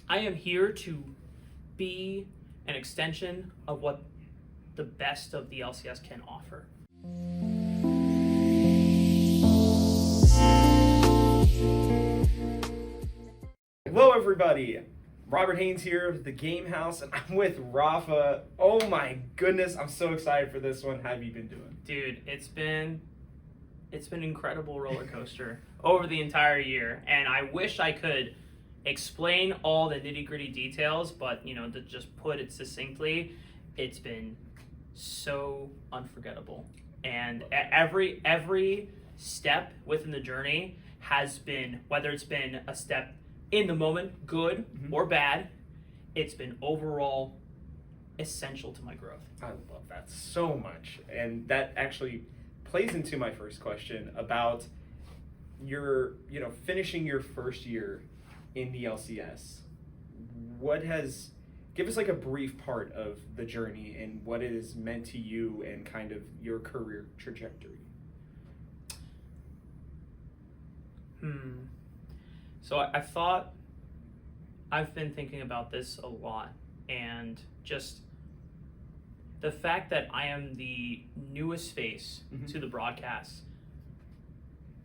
I am here to be an extension of what the best of the LCS can offer. Hello everybody, Robert Haynes here with the Game House, and I'm with Raafaa. Oh my goodness, I'm so excited for this one. How have you been doing? Dude, it's been an incredible roller coaster over the entire year, and I wish I could explain all the nitty-gritty details, but to just put it succinctly, it's been so unforgettable. And every step within the journey has been, whether it's been a step in the moment, good or bad, it's been overall essential to my growth. I love that so much, and that actually plays into my first question about your, finishing your first year in the LCS. Give us like a brief part of the journey and what it has meant to you and kind of your career trajectory. So I've been thinking about this a lot, and just the fact that I am the newest face to the broadcast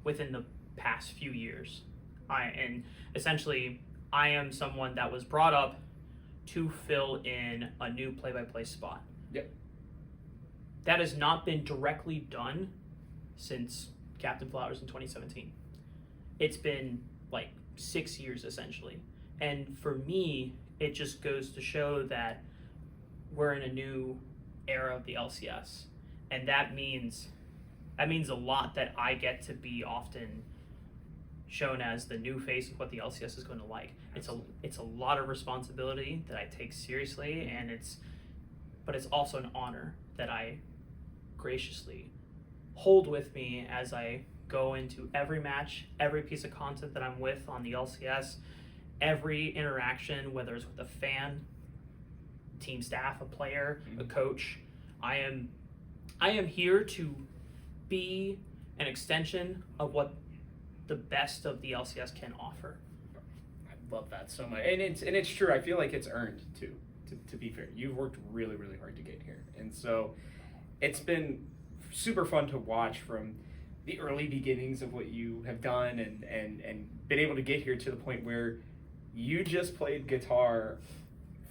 within the past few years. I am someone that was brought up to fill in a new play-by-play spot. Yep. That has not been directly done since Captain Flowers in 2017. It's been like 6 years essentially. And for me, it just goes to show that we're in a new era of the LCS. And that means a lot, that I get to be often shown as the new face of what the LCS is going to like. It's a lot of responsibility that I take seriously, but it's also an honor that I graciously hold with me as I go into every match, every piece of content that I'm with on the LCS, every interaction, whether it's with a fan, team staff, a player, a coach. I am here to be an extension of what the best of the LCS can offer. I love that so much, and it's true. I feel like it's earned too. To be fair, you've worked really, really hard to get here, and so it's been super fun to watch from the early beginnings of what you have done, and been able to get here to the point where you just played guitar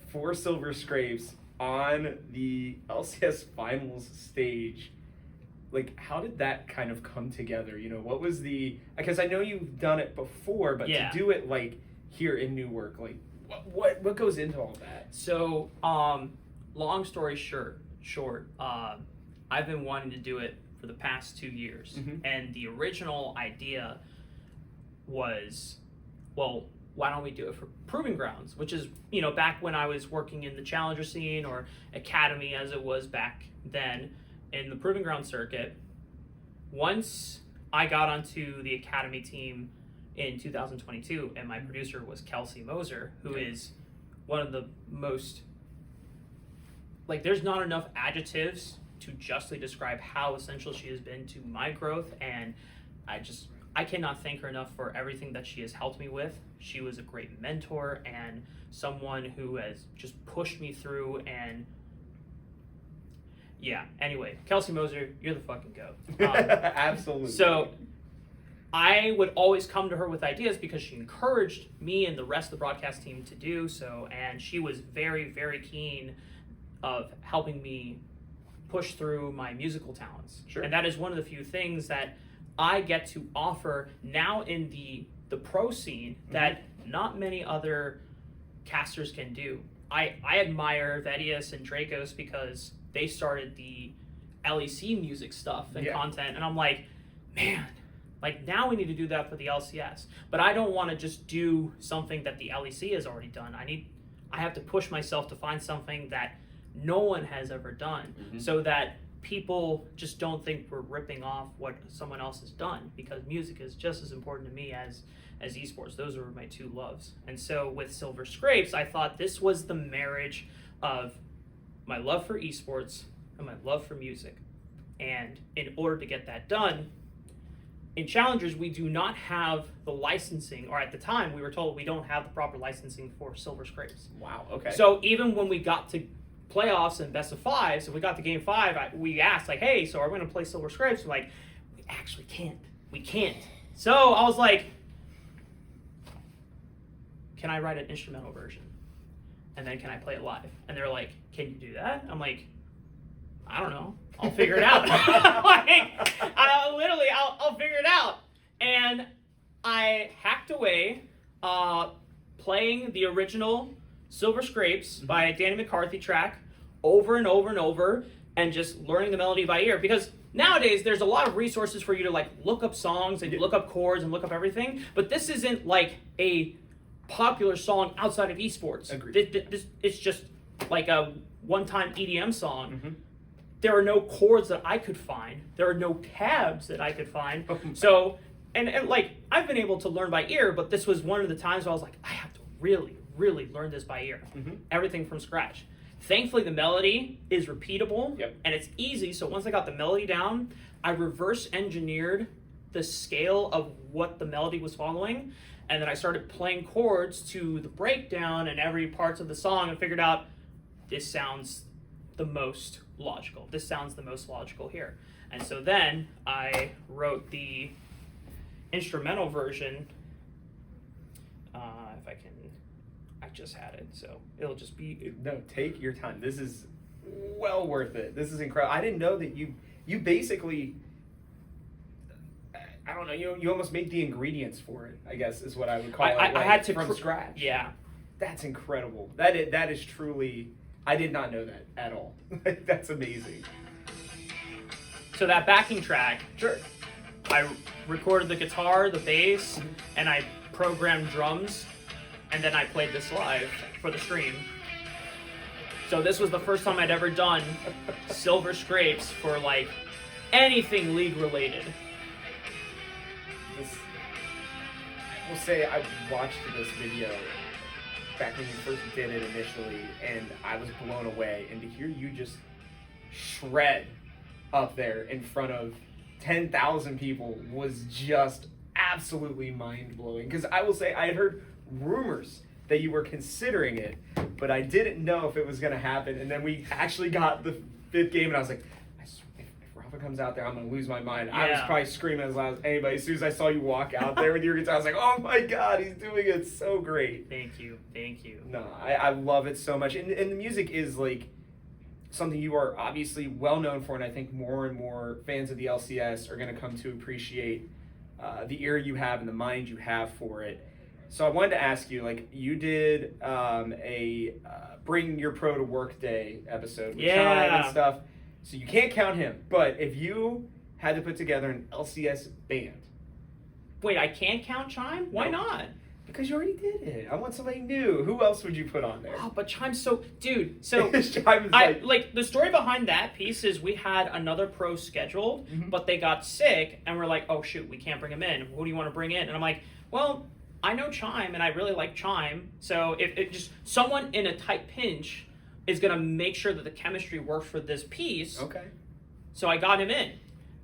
for Silver Scrapes on the LCS Finals stage. Like, how did that kind of come together? What was because I know you've done it before, but to do it like here in Newark, like what goes into all that? So, long story short, I've been wanting to do it for the past 2 years. And the original idea was, well, why don't we do it for Proving Grounds, which is, back when I was working in the Challenger scene, or Academy as it was back then, in the Proving Ground circuit. Once I got onto the Academy team in 2022, and my producer was Kelsey Moser, who is one of the most, there's not enough adjectives to justly describe how essential she has been to my growth, and I cannot thank her enough for everything that she has helped me with. She was a great mentor and someone who has just pushed me through, and anyway, Kelsey Moser, you're the fucking goat. Absolutely. So I would always come to her with ideas because she encouraged me and the rest of the broadcast team to do so, and she was very, very keen of helping me push through my musical talents. Sure. And that is one of the few things that I get to offer now in the pro scene that not many other casters can do. I admire Vedius and Dracos because they started the LEC music stuff and content, and I'm like, man, now we need to do that for the LCS. But I don't want to just do something that the LEC has already done. I have to push myself to find something that no one has ever done, so that people just don't think we're ripping off what someone else has done, because music is just as important to me as esports. Those are my two loves. And so with Silver Scrapes, I thought this was the marriage of my love for esports and my love for music. And in order to get that done, in Challengers, we do not have the licensing, or at the time, we were told we don't have the proper licensing for Silver Scrapes. Wow. Okay. So even when we got to playoffs and best of five, so we got to game five, we asked, like, hey, so are we going to play Silver Scrapes? We're like, we actually can't. We can't. So I was like, can I write an instrumental version? And then can I play it live? And they're like, can you do that? I'm like, I don't know. I'll figure it out. I'll figure it out. And I hacked away playing the original Silver Scrapes by Danny McCarthy track over and over and over, and just learning the melody by ear. Because nowadays there's a lot of resources for you to like look up songs and look up chords and look up everything. But this isn't like a popular song outside of esports. Agreed. This it's just like a one-time EDM song. Mm-hmm. There are no chords that I could find. There are no tabs that I could find. So, and like, I've been able to learn by ear, but this was one of the times where I was like, I have to really, really learn this by ear. Mm-hmm. Everything from scratch. Thankfully, the melody is repeatable, Yep. and it's easy. So once I got the melody down, I reverse engineered the scale of what the melody was following, and then I started playing chords to the breakdown and every parts of the song, and figured out this sounds the most logical. This sounds the most logical here. And so then I wrote the instrumental version. If I can, I just had it, so it'll just be. No, take your time. This is well worth it. This is incredible. I didn't know that you basically, I don't know, you almost made the ingredients for it, I guess is what I would call it. I had to from scratch. Yeah. That's incredible. That is truly, I did not know that at all. That's amazing. So that backing track, Sure. I recorded the guitar, the bass, and I programmed drums, and then I played this live for the stream. So this was the first time I'd ever done Silver Scrapes for like anything league related. I will say I watched this video back when you first did it initially, and I was blown away. And to hear you just shred up there in front of 10,000 people was just absolutely mind-blowing. Because I will say I had heard rumors that you were considering it, but I didn't know if it was going to happen. And then we actually got the fifth game, and I was like, if Raafaa comes out there, I'm going to lose my mind. I was Yeah. probably screaming as loud as anybody. As soon as I saw you walk out there with your guitar, I was like, oh my God, he's doing it so great. Thank you. Thank you. No, I love it so much. And the music is like something you are obviously well known for, and I think more and more fans of the LCS are going to come to appreciate the ear you have and the mind you have for it. So I wanted to ask you, like, you did a Bring Your Pro to Work Day episode with Chime and stuff, so you can't count him. But if you had to put together an LCS band. Wait, I can't count Chime? Why No. not? Because you already did it. I want somebody new. Who else would you put on there? Oh, but Chime's so... Dude, so... Chime is like, the story behind that piece is we had another pro scheduled, but they got sick, and we're like, oh, shoot, we can't bring him in. Who do you want to bring in? And I'm like, well, I know Chime, and I really like Chime, so if it just... Someone in a tight pinch is going to make sure that the chemistry works for this piece. Okay. So I got him in.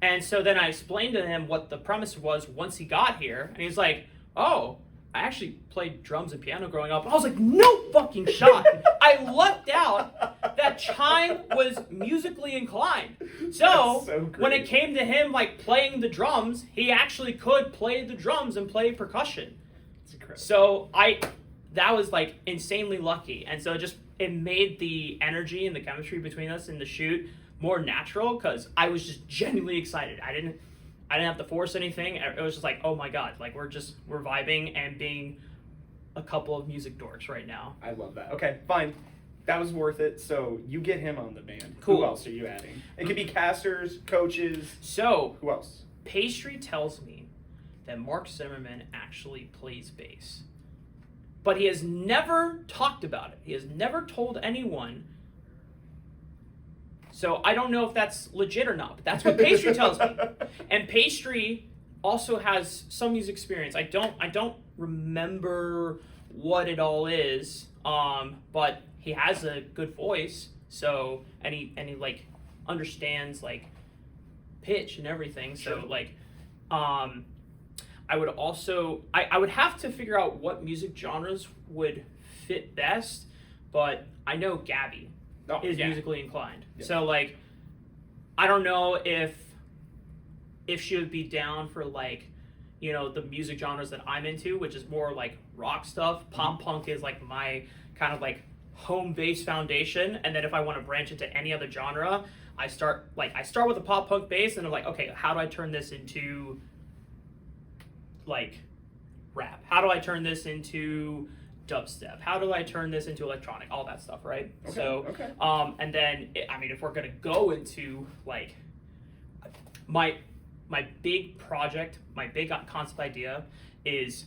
And so then I explained to him what the premise was once he got here, and he was like, oh... I actually played drums and piano growing up. I was like, no fucking shot. I lucked out that Chime was musically inclined. So great. when it came to him like playing the drums, he actually could play the drums and play percussion. That's incredible. So that was like insanely lucky. And so it made the energy and the chemistry between us in the shoot more natural, because I was just genuinely excited. I didn't have to force anything. It was just like, oh my God, like we're vibing and being a couple of music dorks right now. I love that. Okay, fine. That was worth it. So you get him on the band. Cool. Who else are you adding? It could be casters, coaches. So Who else? Pastry tells me that Mark Zimmerman actually plays bass, but he has never talked about it. He has never told anyone. So I don't know if that's legit or not, but that's what Pastry tells me. And Pastry also has some music experience. I don't remember what it all is, but he has a good voice. So and he like understands like pitch and everything. So Sure. like I would also I would have to figure out what music genres would fit best, but I know Gabby is musically inclined. Yeah. So like I don't know if she would be down for like, you know, the music genres that I'm into, which is more like rock stuff. Pop punk is like my kind of like home base foundation, and then if I want to branch into any other genre, I start with a pop punk base, and I'm like, okay, how do I turn this into like rap? How do I turn this into dubstep? How do I turn this into electronic? All that stuff, right? Okay. And then I mean, if we're gonna go into like my big project, my big concept idea is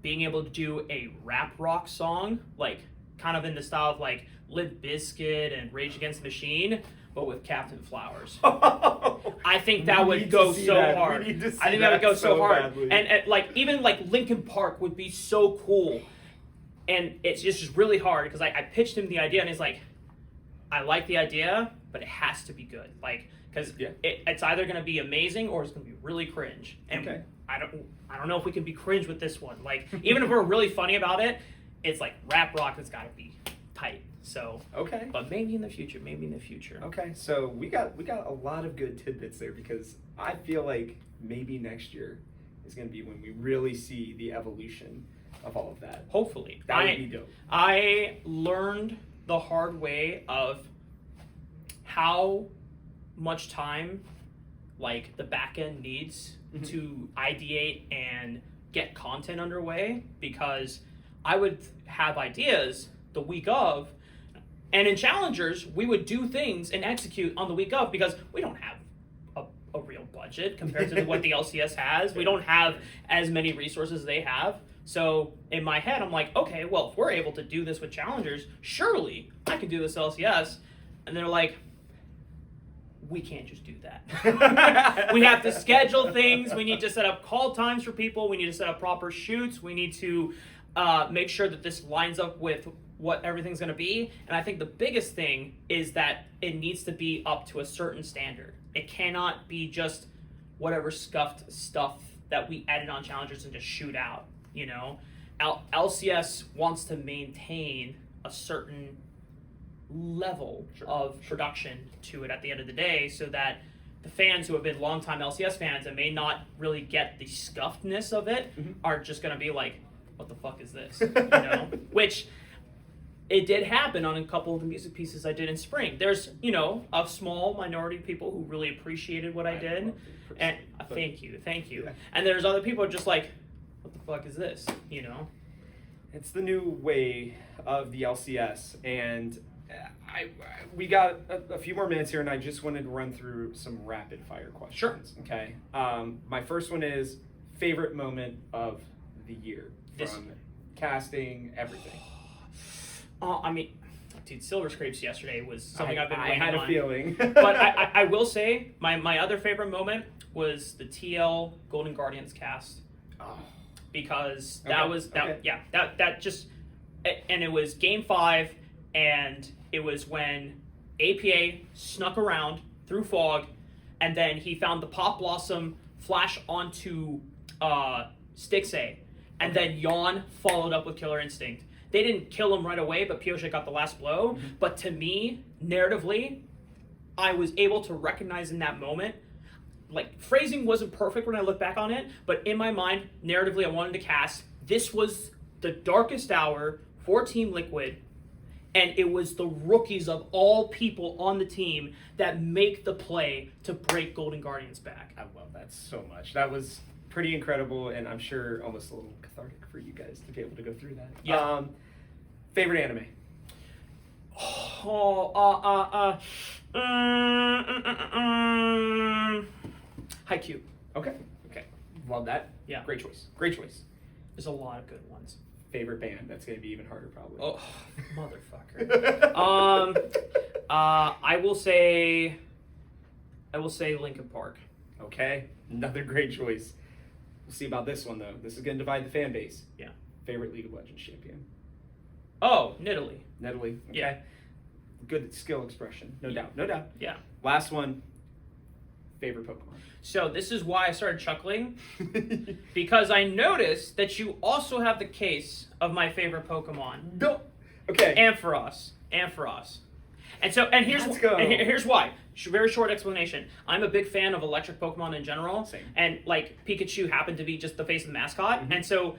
being able to do a rap rock song, like kind of in the style of like Limp Bizkit and Rage Against the Machine, but with Captain Flowers. I think that would go so hard. I think that would go so hard. And like even like Linkin Park would be so cool. And it's just really hard because I pitched him the idea and he's like, I like the idea, but it has to be good. Like, because it's either going to be amazing or it's going to be really cringe. And I don't know if we can be cringe with this one. Like, even if we're really funny about it, it's like rap rock that's got to be tight. So but maybe in the future. Okay, so we got a lot of good tidbits there because I feel like maybe next year is going to be when we really see the evolution of all of that. Hopefully, that would be dope. I learned the hard way of how much time like the back end needs to ideate and get content underway, because I would have ideas the week of, and in challengers we would do things and execute on the week of because we don't have a real budget compared to what the LCS has. We don't have as many resources as they have. So in my head I'm like, okay, well, if we're able to do this with challengers, surely I can do this LCS. And they're like, we can't just do that. We have to schedule things. We need to set up call times for people. We need to set up proper shoots. We need to make sure that this lines up with what everything's going to be. And I think the biggest thing is that it needs to be up to a certain standard. It cannot be just whatever scuffed stuff that we edit on challengers and just shoot out. You know, LCS wants to maintain a certain level of production to it at the end of the day, so that the fans who have been longtime LCS fans and may not really get the scuffedness of it are just going to be like, what the fuck is this? You know, which it did happen on a couple of the music pieces I did in spring. There's, you know, a small minority of people who really appreciated what I did, and thank you. Yeah. And there's other people who are just like, what the fuck is this? You know, it's the new way of the LCS, and we got a few more minutes here, and I just wanted to run through some rapid fire questions. Sure. Okay. My first one is favorite moment of the year from casting, everything. I mean, dude, Silver Scrapes yesterday was something I've been waiting on. I had a feeling. But I will say my other favorite moment was the TL Golden Guardians cast. Oh. Because that just, and it was game 5, and it was when APA snuck around through fog, and then he found the Pop Blossom flash onto Stixay, and then Yawn followed up with Killer Instinct. They didn't kill him right away, but Pioche got the last blow. But to me, narratively, I was able to recognize in that moment, like, phrasing wasn't perfect when I look back on it, but in my mind, narratively, I wanted to cast, this was the darkest hour for Team Liquid, and it was the rookies of all people on the team that make the play to break Golden Guardians back. I love that so much. That was pretty incredible, and I'm sure almost a little cathartic for you guys to be able to go through that. Yeah. Favorite anime? Haikyuu. Okay. Love that. Yeah. Great choice. There's a lot of good ones. Favorite band? That's going to be even harder, probably. Oh, motherfucker. I will say Linkin Park. Okay. Another great choice. We'll see about this one, though. This is going to divide the fan base. Yeah. Favorite League of Legends champion? Oh, Nidalee. Okay. Yeah. Good skill expression. No doubt. Yeah. Last one. favorite Pokemon? So this is why I started chuckling, because I noticed that you also have the case of my favorite Pokemon, No. Okay. Ampharos. And so, and here's Let's go. and here's why. Very short explanation. I'm a big fan of electric Pokemon in general, Same. and like Pikachu happened to be just the face of the mascot, Mhm. and so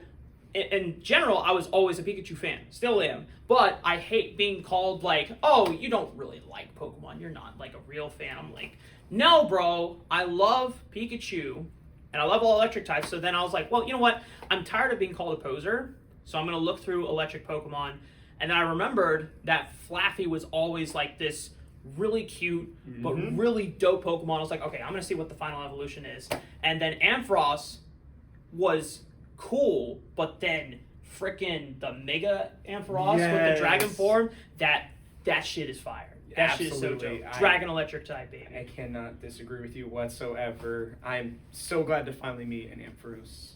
in general, I was always a Pikachu fan, still am. But I hate being called like, oh, you don't really like Pokemon. You're not like a real fan. I'm like, no, bro. I love Pikachu, and I love all electric types. So then I was like, well, you know what? I'm tired of being called a poser, so I'm gonna look through electric Pokemon. And then I remembered that Flaffy was always like this really cute but really dope Pokemon. I was like, okay, I'm gonna see what the final evolution is. And then Ampharos was cool, but then frickin' the Mega Ampharos with the dragon form, that shit is fire. That shit is so Absolutely. dope. Dragon electric type, baby. I cannot disagree with you whatsoever. I'm so glad to finally meet an Ampharos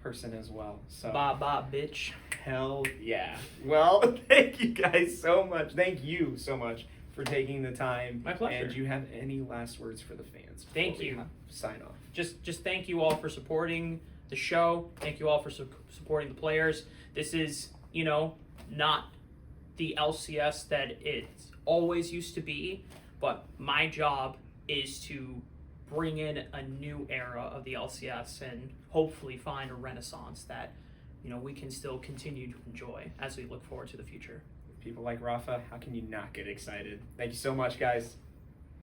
person as well. So Bye, bitch. hell yeah. Well, thank you guys so much. Thank you so much for taking the time. My pleasure. And do you have any last words for the fans? Thank before we you. Sign off. Just thank you all for supporting the show. Thank you all for supporting the players. This is, not the LCS that it always used to be, but my job is to bring in a new era of the LCS and hopefully find a renaissance that, we can still continue to enjoy as we look forward to the future. People like Raafaa, how can you not get excited? Thank you so much, guys.